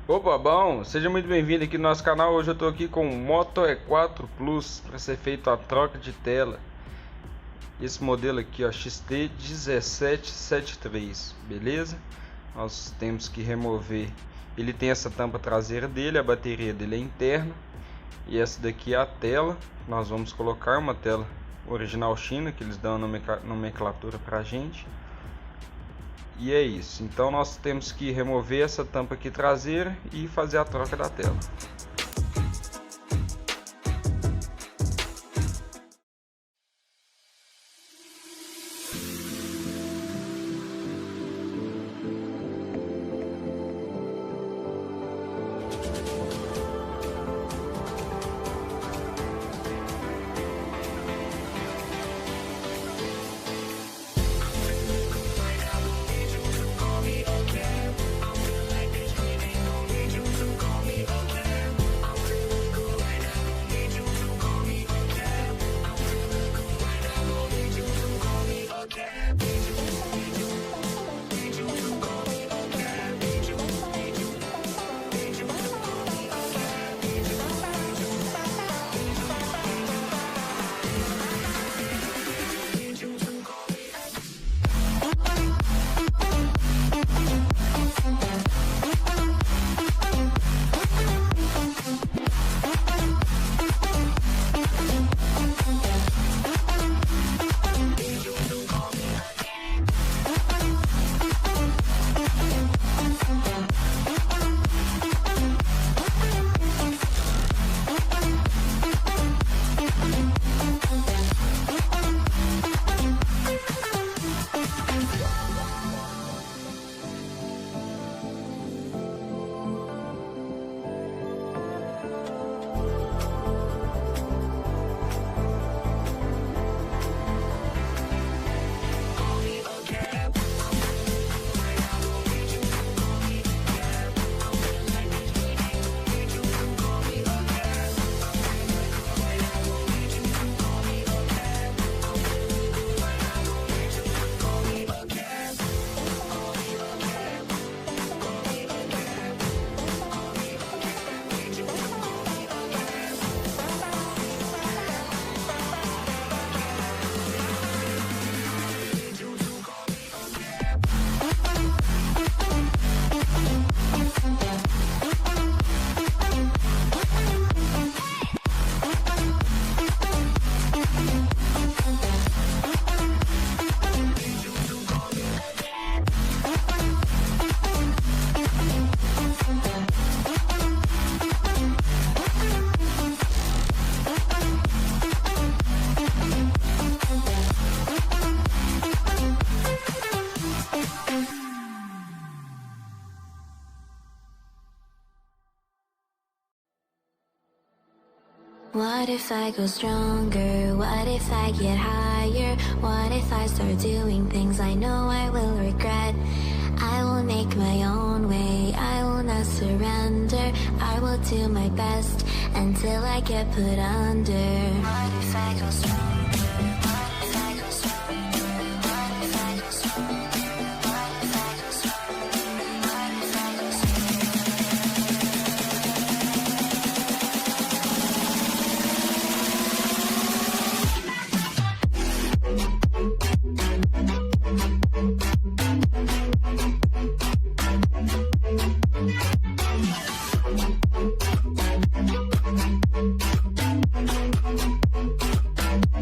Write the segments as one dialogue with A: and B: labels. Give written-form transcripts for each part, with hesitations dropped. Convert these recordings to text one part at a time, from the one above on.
A: Opa, bom, seja muito bem-vindo aqui no nosso canal. Hoje eu estou aqui com o Moto E4 Plus para ser feito a troca de tela. Esse modelo aqui, ó, XT1773, beleza? Nós temos que remover. Ele tem essa tampa traseira dele, a bateria dele é interna. E essa daqui é a tela. Nós vamos colocar uma tela original China, que eles dão a nomenclatura pra gente. E é isso, então nós temos que remover essa tampa aqui traseira e fazer a troca da tela.
B: What if I go stronger? What if I get higher? What if I start doing things I know I will regret? I will make my own way, I will not surrender. I will do my best until I get put under. What if I go stronger? What if I go stronger? What if I go stronger? What if I go stronger? What if I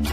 B: go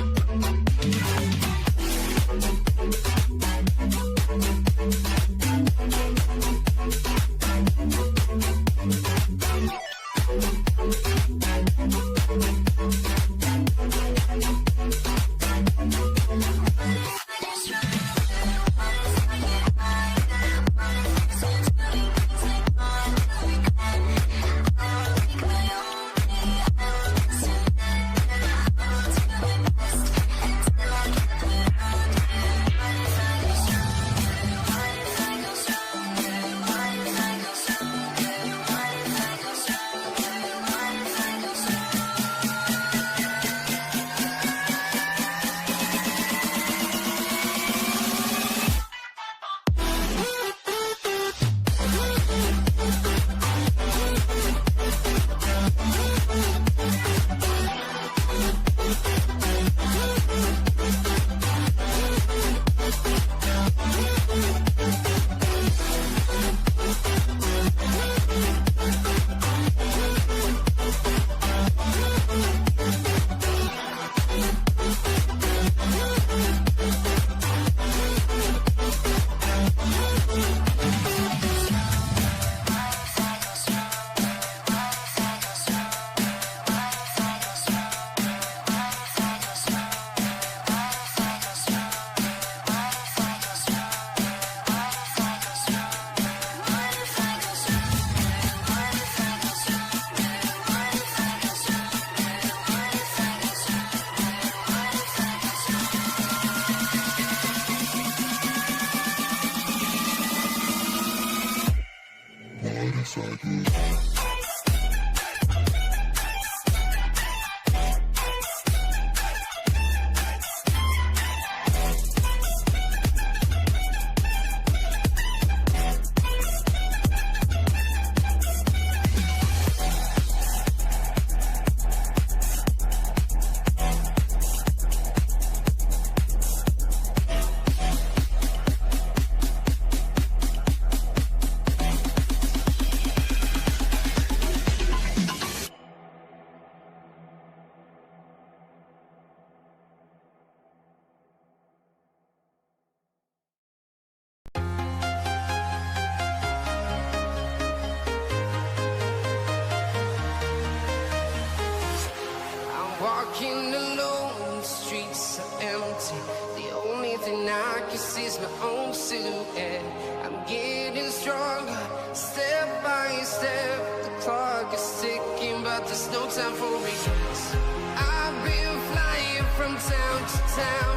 C: Walking alone, the streets are empty. The only thing I can see is my own silhouette. I'm getting stronger, step by step. The clock is ticking, but there's no time for regrets. I've been flying from town to town,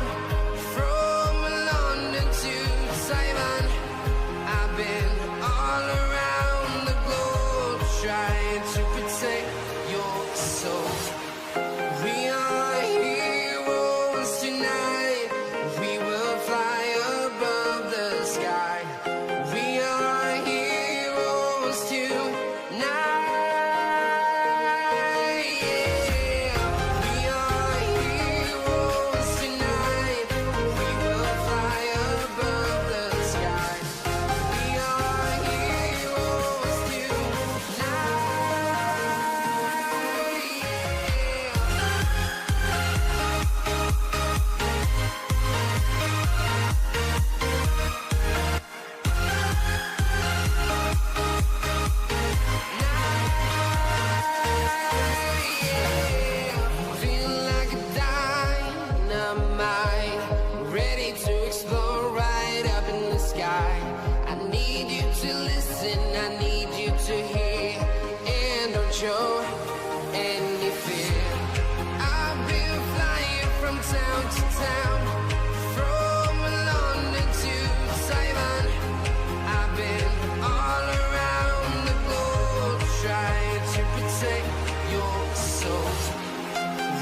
C: from London to Taiwan. I've been all around the globe, trying to protect your soul. We are heroes tonight. We will fly above the sky. We are heroes tonight. Yeah. We are heroes tonight. We will fly above the sky. We are heroes tonight. Feel like a dynamite, ready to explode right up in the sky. I need you to listen, I need you to hear, and don't show any fear. I've been flying from town to town, from London to Taiwan. I've been all around the globe, trying to protect your soul.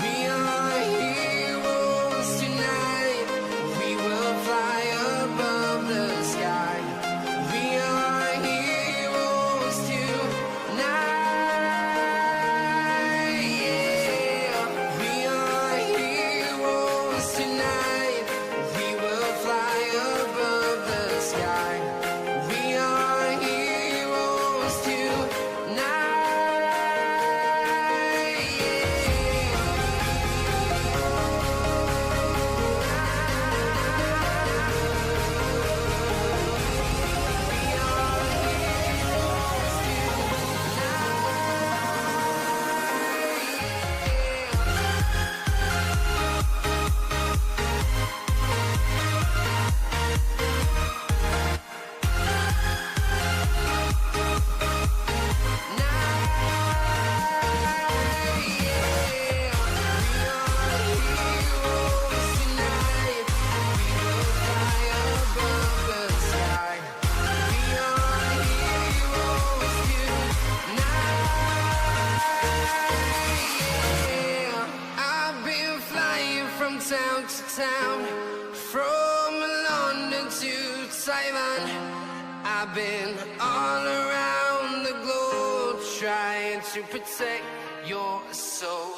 C: We are heroes tonight. We will fly above the sky. We are heroes tonight. Yeah. We are heroes tonight. We will fly above the sky. We are heroes tonight. I've been flying from town to town, from London to Taiwan. I've been all around the globe, trying to protect your soul.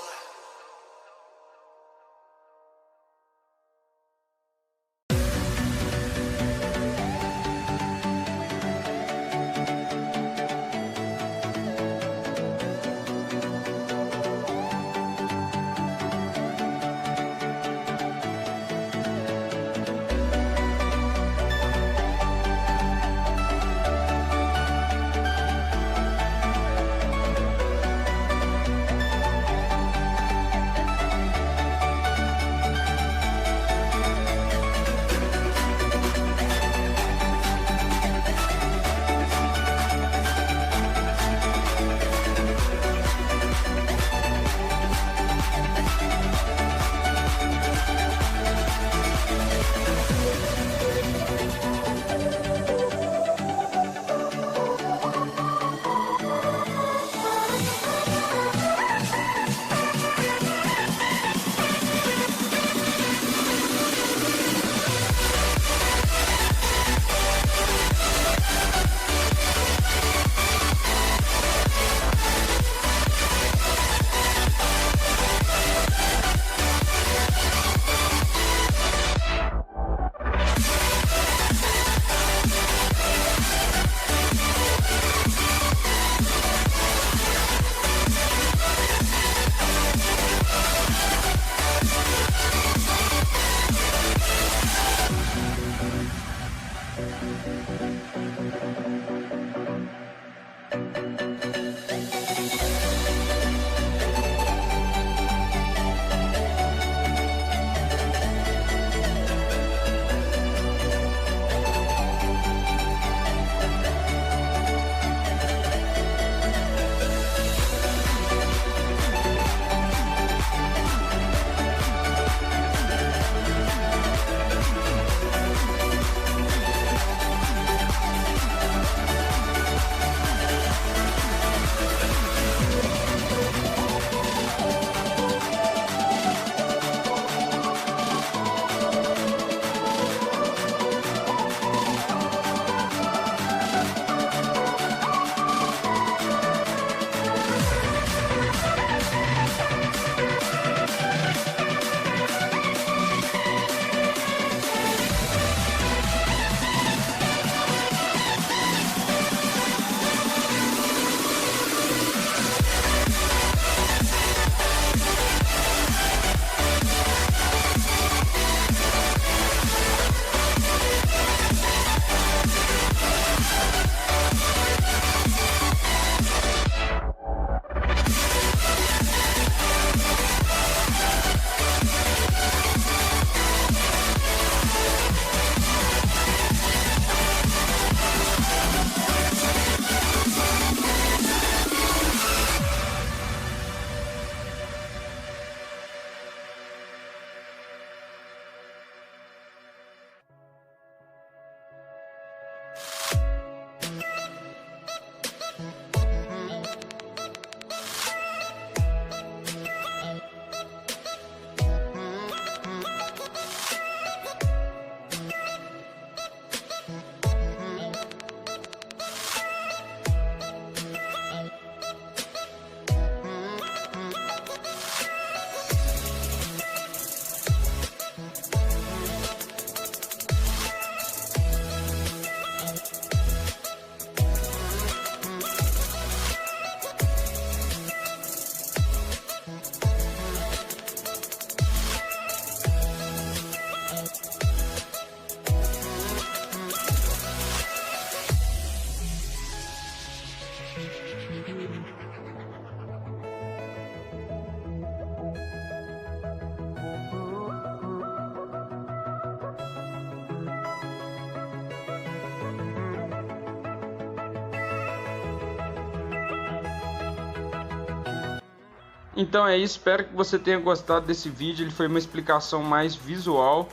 A: Então é isso, espero que você tenha gostado desse vídeo. Ele foi uma explicação mais visual.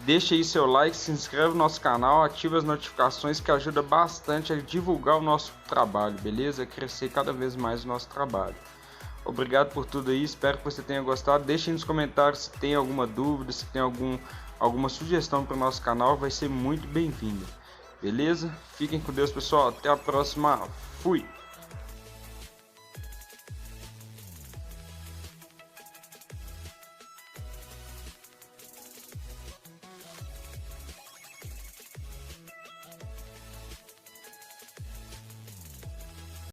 A: Deixa aí seu like, se inscreve no nosso canal, ativa as notificações, que ajuda bastante a divulgar o nosso trabalho, beleza? A crescer cada vez mais o nosso trabalho. Obrigado por tudo aí, espero que você tenha gostado. Deixe aí nos comentários se tem alguma dúvida, se tem alguma sugestão para o nosso canal, vai ser muito bem-vinda. Beleza? Fiquem com Deus, pessoal. Até a próxima. Fui!